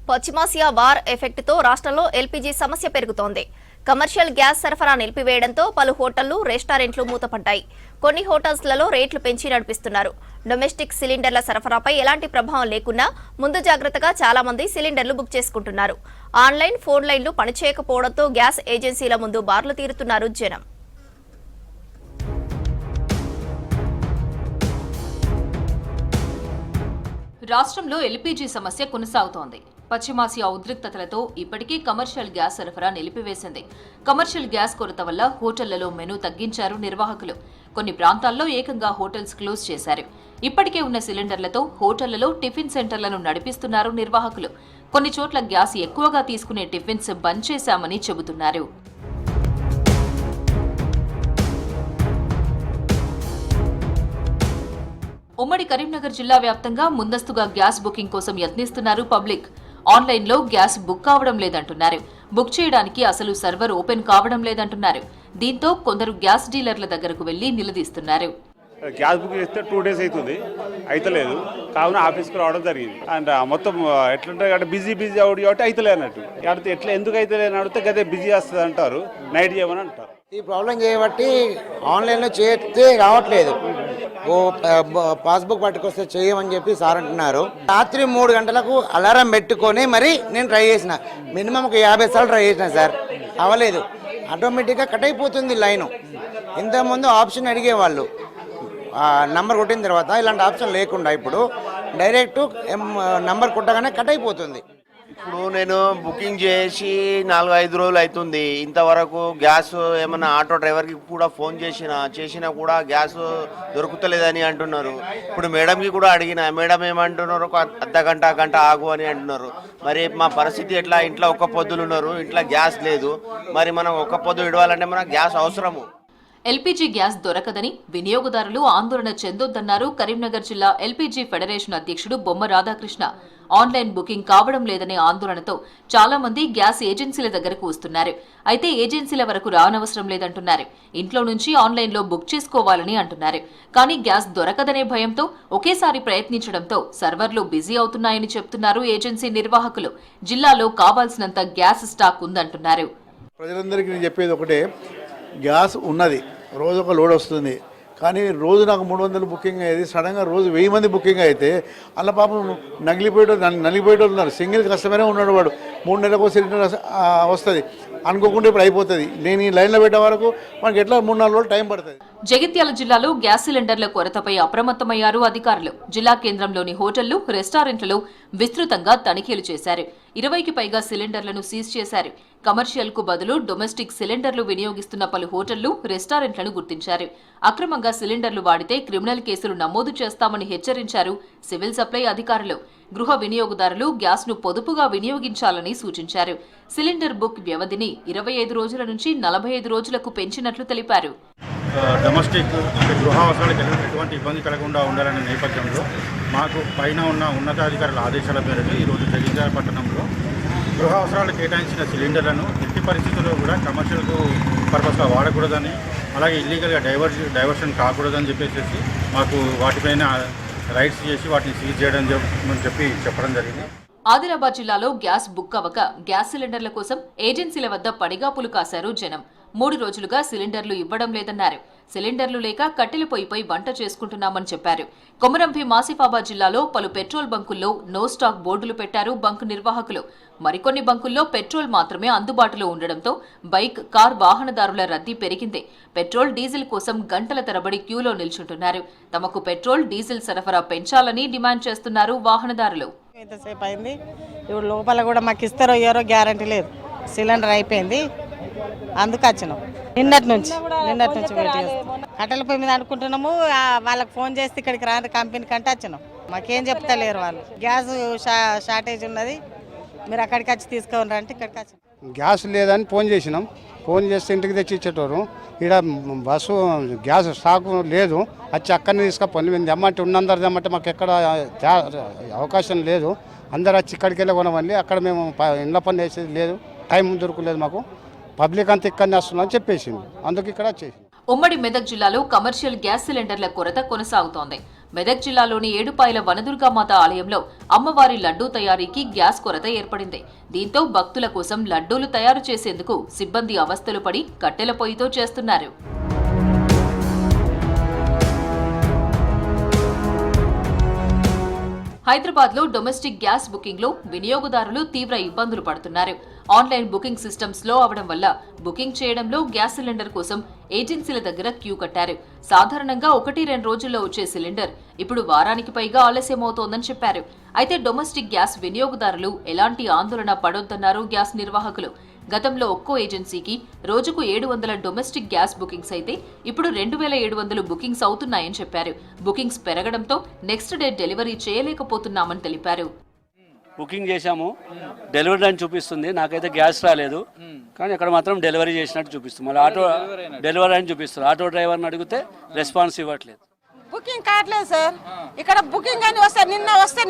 పశ్చిమాసియా war effect తో రాష్ట్రంలో ఎల్పీజీ సమస్య పెరుగుతోంది. కమర్షియల్ గ్యాస్ సరఫరా నిలిపివేయడంతో పలు హోటళ్లు, రెస్టారెంట్లు మూతపడ్డాయి. కొన్ని హోటల్స్లలో రేట్లు పెంచి నడిపిస్తున్నారు. డొమెస్టిక్ సిలిండర్ల సరఫరాపై ఎలాంటి ప్రభావం లేకున్నా ముందు జాగ్రత్తగా చాలా మంది సిలిండర్లు బుక్ చేసుకుంటున్నారు. ఆన్లైన్, ఫోన్ లైన్లు పనిచేయకపోవడంతో గ్యాస్ ఏజెన్సీల ముందు బార్లు తీరుతున్నారు జనం. రాష్ట్రంలో ఎల్పీజీ సమస్య కొనసాగుతోంది. పశ్చిమాసియా ఉద్రిక్తతలతో ఇప్పటికీ కమర్షియల్ గ్యాస్ సరఫరా నిలిపివేసింది. కమర్షియల్ గ్యాస్ కొరత వల్ల హోటళ్లలో మెనూ తగ్గించారు నిర్వాహకులు. కొన్ని ప్రాంతాల్లో ఏకంగా హోటల్స్ క్లోజ్ చేశారు. ఇప్పటికే ఉన్న సిలిండర్లతో హోటళ్లలో టిఫిన్ సెంటర్లను నడిపిస్తున్నారు నిర్వాహకులు. కొన్ని చోట్ల గ్యాస్ ఎక్కువగా తీసుకునే టిఫిన్స్ బంద్ చేశామని చెబుతున్నారు. ఉమ్మడి కరీంనగర్ జిల్లా వ్యాప్తంగా ముందస్తుగా గ్యాస్ బుకింగ్ కోసం యత్నిస్తున్నారు పబ్లిక్. ఆన్లైన్లో గ్యాస్ బుక్ కావడం లేదంటున్నారు. బుక్ చేయడానికి అసలు సర్వర్ ఓపెన్ కావడం లేదంటున్నారు. దీంతో కొందరు గ్యాస్ డీలర్ల దగ్గరకు వెళ్లి నిలదీస్తున్నారు. గ్యాస్ బుక్ చేస్తే 2 days అవుతుంది, అయితలేదు. కావున ఆఫీస్కి రావడం జరిగింది. అండ్ మొత్తం ఎట్లుంటుంది అంటే బిజీ అవుడు కాబట్టి అయితలే అన్నట్టు. అడిగితే ఎట్లా ఎందుకు అయితలేని అడిగితే గదే బిజీ వస్తుంది అంటారు, నైట్ చేయమని అంటారు. ఈ ప్రాబ్లం చేయబట్టి ఆన్లైన్లో చేస్తే రావట్లేదు. పాస్బుక్ పట్టుకొస్తే చేయమని చెప్పి సార్ అంటున్నారు. రాత్రి 3 గంటలకు అలారం పెట్టుకొని మరి నేను ట్రై చేసిన, మినిమం ఒక 50 సార్లు ట్రై చేసిన సార్, అవ్వలేదు. ఆటోమేటిక్గా కట్ అయిపోతుంది లైను. ఇంతకుముందు ఆప్షన్ అడిగేవాళ్ళు, నంబర్ కొట్టిన తర్వాత ఇలాంటి ఆప్షన్ లేకుండా ఇప్పుడు డైరెక్ట్ నంబర్ కొట్టగానే కట్ అయిపోతుంది. ఇప్పుడు నేను బుకింగ్ చేసి 4-5 రోజులు అవుతుంది. ఇంతవరకు గ్యాస్ ఏమన్నా ఆటో డ్రైవర్కి కూడా ఫోన్ చేసినా కూడా గ్యాస్ దొరుకుతలేదని అంటున్నారు. ఇప్పుడు మేడంకి కూడా అడిగిన, మేడం ఏమంటున్నారు, ఒక గంట ఆగు అని అంటున్నారు. మరి మా పరిస్థితి ఎట్లా? ఇంట్లో ఒక్క పొద్దులు ఉన్నారు, ఇంట్లో గ్యాస్ లేదు. మరి మనం ఒక్క పొద్దు ఇడవాలంటే మనకు గ్యాస్ అవసరము. ఎల్పీజీ గ్యాస్ దొరకదని వినియోగదారులు ఆందోళన చెందొద్దన్నారు కరీంనగర్ జిల్లా ఎల్పీజీ ఫెడరేషన్ అధ్యక్షుడు బొమ్మ రాధాకృష్ణ. ఆన్లైన్ బుకింగ్ కావడం లేదనే ఆందోళనతో చాలా మంది గ్యాస్ ఏజెన్సీల దగ్గరకు వస్తున్నారు. అయితే ఏజెన్సీల వరకు రానవసరం లేదంటున్నారు. ఇంట్లో నుంచి ఆన్లైన్లో బుక్ చేసుకోవాలని అంటున్నారు. కానీ గ్యాస్ దొరకదనే భయంతో ఒకేసారి ప్రయత్నించడంతో సర్వర్లు బిజీ అవుతున్నాయని చెప్తున్నారు ఏజెన్సీ నిర్వాహకులు. జిల్లాలో కావాల్సినంత గ్యాస్ స్టాక్ ఉందంటున్నారు. ప్రజలందరికీ నేను చెప్పేది ఒకటే, గ్యాస్ ఉన్నది, రోజు ఒక లోడ్ వస్తుంది. కానీ రోజు నాకు 300 బుకింగ్ అయ్యేది, సడన్గా రోజు 1000 మంది బుకింగ్ అయితే అలా పాపం నలిగిపోయేటోళ్ళు ఉన్నారు. సింగిల్ కస్టమరే ఉన్నాడు, వాడు 3 నెలలకు సిలిండర్ వస్తుంది అనుకోకుండా ఇప్పుడు అయిపోతుంది. నేను ఈ లైన్లో పెట్టే వరకు మనకి ఎట్లా 3-4 రోజులు టైం పడుతుంది. జగిత్యాల జిల్లాలో గ్యాస్ సిలిండర్ల కొరతపై అప్రమత్తమయ్యారు అధికారులు. జిల్లా కేంద్రంలోని హోటళ్లు, రెస్టారెంట్లలో విస్తృతంగా తనిఖీలు చేశారు. 20కి పైగా సిలిండర్లను సీజ్ చేశారు. కమర్షియల్ కు బదులు డొమెస్టిక్ సిలిండర్లు వినియోగిస్తున్న పలు హోటళ్లు, రెస్టారెంట్లను గుర్తించారు. అక్రమంగా సిలిండర్లు వాడితే క్రిమినల్ కేసులు నమోదు చేస్తామని హెచ్చరించారు సివిల్ సప్లై అధికారులు. గృహ వినియోగదారులు గ్యాస్ను పొదుపుగా వినియోగించాలని సూచించారు. సిలిండర్ బుక్ వ్యవధిని 25 రోజుల నుంచి 45 రోజులకు పెంచినట్లు తెలిపారు. డొమెస్టిక్ గృహ అవసరాలకు ఎటువంటి ఇబ్బంది కలగకుండా ఉండాలనే నేపథ్యంలో మాకు పైన ఉన్న ఉన్నతాధికారుల ఆదేశాల మేరకు ఈరోజు జగిత్యాల పట్టణంలో గృహ అవసరాలు కేటాయించిన సిలిండర్లను ఎట్టి పరిస్థితుల్లో కూడా కమర్షియల్ పర్పస్గా వాడకూడదని, అలాగే ఇల్లీగల్గా డైవర్షన్ కాకూడదని చెప్పేసి మాకు వాటిపైన రైట్స్ చేసి వాటిని సీజ్ చేయడం చెప్పడం జరిగింది. ఆదిలాబాద్ జిల్లాలో గ్యాస్ బుక్ అవ్వక గ్యాస్ సిలిండర్ల కోసం ఏజెన్సీల వద్ద పడిగాపులు కాశారు జనం. 3 రోజులుగా సిలిండర్లు ఇవ్వడం లేదన్నారు. సిలిండర్లు లేక కట్టెల పొయ్యిపై వంట చేసుకుంటున్నామని చెప్పారు. కొమరంభీం ఆసిఫాబాద్ జిల్లాలో పలు పెట్రోల్ బంకుల్లో నో స్టాక్ బోర్డులు పెట్టారు బంకు నిర్వాహకులు. మరికొన్ని బంకుల్లో పెట్రోల్ మాత్రమే అందుబాటులో ఉండడంతో బైక్, కార్ వాహనదారుల రద్దీ పెరిగింది. పెట్రోల్, డీజిల్ కోసం గంటల తరబడి క్యూలో నిల్చుంటున్నారు. తమకు పెట్రోల్, డీజిల్ సరఫరా పెంచాలని డిమాండ్ చేస్తున్నారు వాహనదారులు. ఎంతసేపు అయింది, ఇప్పుడు లోపల కూడా మాకు ఇస్తారో ఇయ్యారో గ్యారంటీ లేదు. సిలిండర్ అయిపోయింది, అందుకు వచ్చినాం. నిన్నటి నుంచి వెయిట్ చేస్తాం. కట్టెల పొయ్యి మీద అనుకుంటున్నాము. వాళ్ళకి ఫోన్ చేస్తే ఇక్కడికి రాని కంపెనీ కంటే వచ్చినాం. మాకేం చెప్తలేరు వాళ్ళు. గ్యాస్ షార్టేజ్ ఉన్నది, మీరు అక్కడికి వచ్చి తీసుకోండి అంటే ఇక్కడికి వచ్చినాం. గ్యాస్ లేదని ఫోన్ చేసినాం. ఫోన్ చేస్తే ఇంటికి తెచ్చి ఇచ్చేటోరు. ఇక్కడ బస్సు గ్యాస్ స్టాక్ లేదు, వచ్చి అక్కడనే తీసుకపోయి మేము తెమ్మంటే ఉన్నందరు తెమ్మంటే మాకు ఎక్కడ అవకాశం లేదు. అందరు వచ్చి ఇక్కడికి వెళ్ళి కొనమని అక్కడ మేము ఇండ్ల పని వేసేది లేదు, టైం దొరకలేదు మాకు. పబ్లిక్ అంతా ఇక్కడనే వస్తుందని చెప్పేసింది, అందుకు ఇక్కడ వచ్చేసింది. ఉమ్మడి మెదక్ జిల్లాలో కమర్షియల్ గ్యాస్ సిలిండర్ల కొరత కొనసాగుతోంది. మెదక్ జిల్లాలోని ఏడుపాయల వనదుర్గామాత ఆలయంలో అమ్మవారి లడ్డూ తయారీకి గ్యాస్ కొరత ఏర్పడింది. దీంతో భక్తుల కోసం లడ్డూలు తయారు చేసేందుకు సిబ్బంది అవస్థలు పడి కట్టెల పొయ్యితో చేస్తున్నారు. హైదరాబాద్ లో డొమెస్టిక్ గ్యాస్ బుకింగ్ లో వినియోగదారులు తీవ్ర ఇబ్బందులు పడుతున్నారు. ఆన్లైన్ బుకింగ్ సిస్టమ్ స్లో అవడం వల్ల బుకింగ్ చేయడంలో గ్యాస్ సిలిండర్ కోసం ఏజెన్సీల దగ్గర క్యూ కట్టారు. సాధారణంగా 1-2 రోజుల్లో వచ్చే సిలిండర్ ఇప్పుడు వారానికి పైగా ఆలస్యమవుతోందని చెప్పారు. అయితే డొమెస్టిక్ గ్యాస్ వినియోగదారులు ఎలాంటి ఆందోళన పడొద్దన్నారు గ్యాస్ నిర్వాహకులు. గతంలో ఒక్కో ఏజెన్సీకి రోజుకు 700 డొమెస్టిక్ గ్యాస్ బుకింగ్స్ అయితే ఇప్పుడు 2700 బుకింగ్స్ అవుతున్నాయని చెప్పారు. బుకింగ్స్ పెరగడంతో నెక్స్ట్ డే డెలివరీ చేయలేకపోతున్నామని తెలిపారు. బుకింగ్ చేశాము, డెలివరీ అని చూపిస్తుంది. నాకైతే గ్యాస్ రాలేదు, కానీ అక్కడ మాత్రం డెలివరీ చేసినట్టు చూపిస్తుంది. మళ్ళీ ఆటో డెలివరీ అని చూపిస్తుంది. ఆటో డ్రైవర్ని అడిగితే రెస్పాన్స్ ఇవ్వట్లేదు. బుకింగ్ కావట్లేదు సార్. ఇక్కడ బుకింగ్ అని వస్తే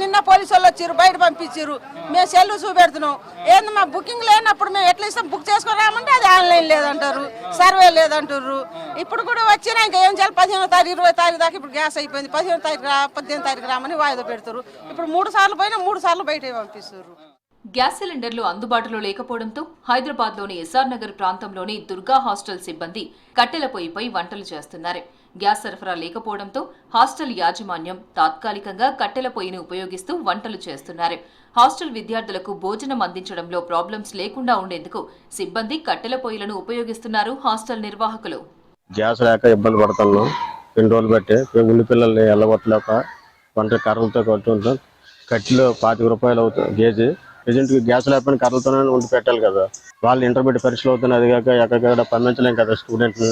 నిన్న పోలీసు వాళ్ళు వచ్చారు, బయట పంపించారు. మేము సెల్లు చూపెడుతున్నాం. ఏంది మా బుకింగ్ లేనప్పుడు మేము ఎట్లా ఇస్తాం? బుక్ చేసుకొని రామంటే అది ఆన్లైన్ లేదంటారు, సర్వే లేదంటారు. ఇప్పుడు కూడా వచ్చినా ఇంకా ఏం చేయాలి? 15వ తారీఖు 20వ తారీఖు దాకా ఇప్పుడు గ్యాస్ అయిపోయింది. 15వ తారీఖు 18వ తారీఖు రామని వాయిదా పెడతారు. ఇప్పుడు 3 సార్లు పోయినా 3 సార్లు బయట పంపిస్తారు. గ్యాస్ సిలిండర్లు అందుబాటులో లేకపోవడంతో హైదరాబాద్లోని ఎస్ఆర్ నగర్ ప్రాంతంలోని దుర్గా హాస్టల్ సిబ్బంది కట్టెల పొయ్యిపై వంటలు చేస్తున్నారు. గ్యాస్ సరఫరా లేకపోవడంతో హాస్టల్ యాజమాన్యం తాత్కాలికంగా కట్టెల పొయ్యిని ఉపయోగిస్తూ వంటలు చేస్తున్నారు. హాస్టల్ విద్యార్థులకు భోజనం అందించడంలో ప్రాబ్లమ్స్ లేకుండా ఉండేందుకు సిబ్బంది కట్టెల పొయ్యిలను ఉపయోగిస్తున్నారు హాస్టల్ నిర్వాహకులు. గ్యాస్ లేక ఇబ్బంది పడుతున్నాం. 2 రోజులు బట్టి ఉల్లి పిల్లల్ని ఎల్లగొట్టలేక వంట కర్రలతో కొట్టుకుంటాం. కట్టెలు 25 రూపాయలు అవుతుంది కేజీ. ప్రజెంట్ గ్యాస్ లేకపోయినా కర్రలతోనే ఉండి పెట్టాలి కదా. వాళ్ళు ఇంటర్మీడియట్ పరీక్షలు అవుతున్నాయి. అది కాక ఎక్కడికక్కడ పంపించలేం కదా. స్టూడెంట్స్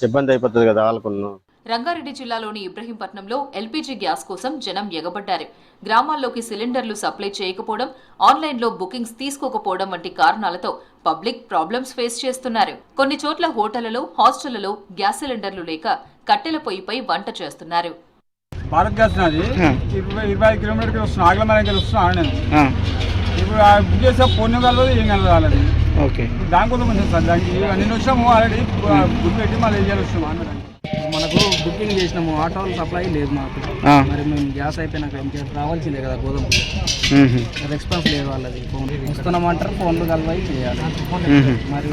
ఇబ్బంది అయిపోతుంది కదా వాళ్ళకున్నాం. రంగారెడ్డి జిల్లాలోని ఇబ్రహీంపట్నంలో ఎల్పీజీ గ్యాస్ కోసం జనం ఎగబడ్డారు. గ్రామాల్లోకి సిలిండర్లు సప్లై చేయకపోవడం, ఆన్లైన్లో బుకింగ్స్ తీసుకోకపోవడం వంటి కారణాలతో పబ్లిక్ ప్రాబ్లమ్స్ ఫేస్ చేస్తున్నారు. కొన్ని చోట్ల హోటళ్లలో, హాస్టళ్లలో గ్యాస్ సిలిండర్లు లేక కట్టెల పొయ్యిపై వంట చేస్తున్నారు. భారత్ గ్యాస్ నాది 25 కిలోమీటర్కి వస్తున్నా, ఆగ్లమరానికి వస్తున్నాను నేను. ఇప్పుడు బుక్ చేసే ఫోన్ కలవదు, ఏం కలవాలి. ఓకే, దానికోసం వచ్చాను సార్. దానికి నిన్న వచ్చాము ఆల్రెడీ బుక్ పెట్టి మళ్ళీ ఏం వస్తున్నాము అన్నదాన్ని. మనకు బుకింగ్ చేసినాము, ఆటోల సప్లై లేదు మాకు. మరి మేము గ్యాస్ అయిపోయినాక ఇంకా రావాల్సిందే కదా గోదాం. రెస్పాన్స్ లేదు వాళ్ళది. ఫోన్ వస్తున్నామంటారు, ఫోన్లు కలవాయి చేయాలి. మరి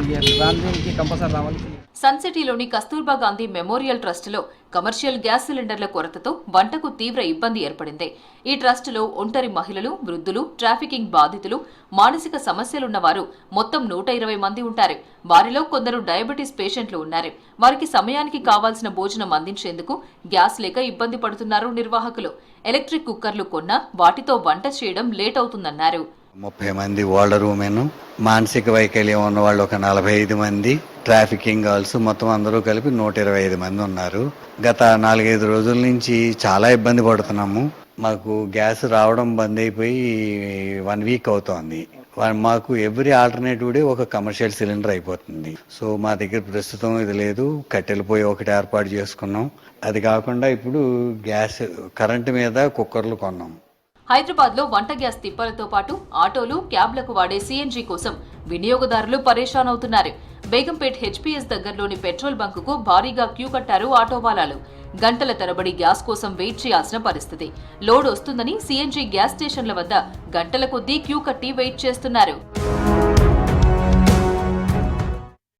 దానికి కంపల్సరీ రావాల్సిందే. సన్ సిటీలోని కస్తూర్బా గాంధీ మెమోరియల్ ట్రస్టులో కమర్షియల్ గ్యాస్ సిలిండర్ల కొరతతో వంటకు తీవ్ర ఇబ్బంది ఏర్పడింది. ఈ ట్రస్టులో ఒంటరి మహిళలు, వృద్ధులు, ట్రాఫికింగ్ బాధితులు, మానసిక సమస్యలున్న వారు మొత్తం 120 మంది ఉంటారు. వారిలో కొందరు డయాబెటీస్ పేషెంట్లు ఉన్నారు. వారికి సమయానికి కావాల్సిన భోజనం అందించేందుకు గ్యాస్ లేక ఇబ్బంది పడుతున్నారు నిర్వాహకులు. ఎలక్ట్రిక్ కుక్కర్లు కొన్నా వాటితో వంట చేయడం లేట్ అవుతుందన్నారు. 30 మంది ఓల్డర్ ఉమెన్, మానసిక వైకల్యం ఉన్న వాళ్ళు ఒక 45 మంది, ట్రాఫికింగ్ గర్ల్స్, మొత్తం అందరూ కలిపి 125 మంది ఉన్నారు. గత 4-5 రోజుల నుంచి చాలా ఇబ్బంది పడుతున్నాము. మాకు గ్యాస్ రావడం బంద్ అయిపోయి 1 వీక్ అవుతోంది. మాకు ఎవ్రీ ఆల్టర్నేటివ్ డే ఒక కమర్షియల్ సిలిండర్ అయిపోతుంది. సో మా దగ్గర ప్రస్తుతం ఇది లేదు. కట్టెల పొయ్యి ఒకటి ఏర్పాటు చేసుకున్నాం. అది కాకుండా ఇప్పుడు గ్యాస్ కరెంటు మీద కుక్కర్లు కొన్నాం. హైదరాబాద్ లో వంట గ్యాస్ తిప్పలతో పాటు ఆటోలు, క్యాబ్లకు వాడే సీఎన్జీ కోసం వినియోగదారులు పరేషాన్ అవుతున్నారు. బేగంపేట్ హెచ్పీఎస్ దగ్గరలోని పెట్రోల్ బంకుకు భారీగా క్యూ కట్టారు ఆటోవాలాలు. గంటల తరబడి గ్యాస్ కోసం వెయిట్ చేయాల్సిన పరిస్థితి. లోడ్ వస్తుందని సీఎన్జీ గ్యాస్ స్టేషన్ల వద్ద గంటల కొద్దీ క్యూ కట్టి వెయిట్ చేస్తున్నారు.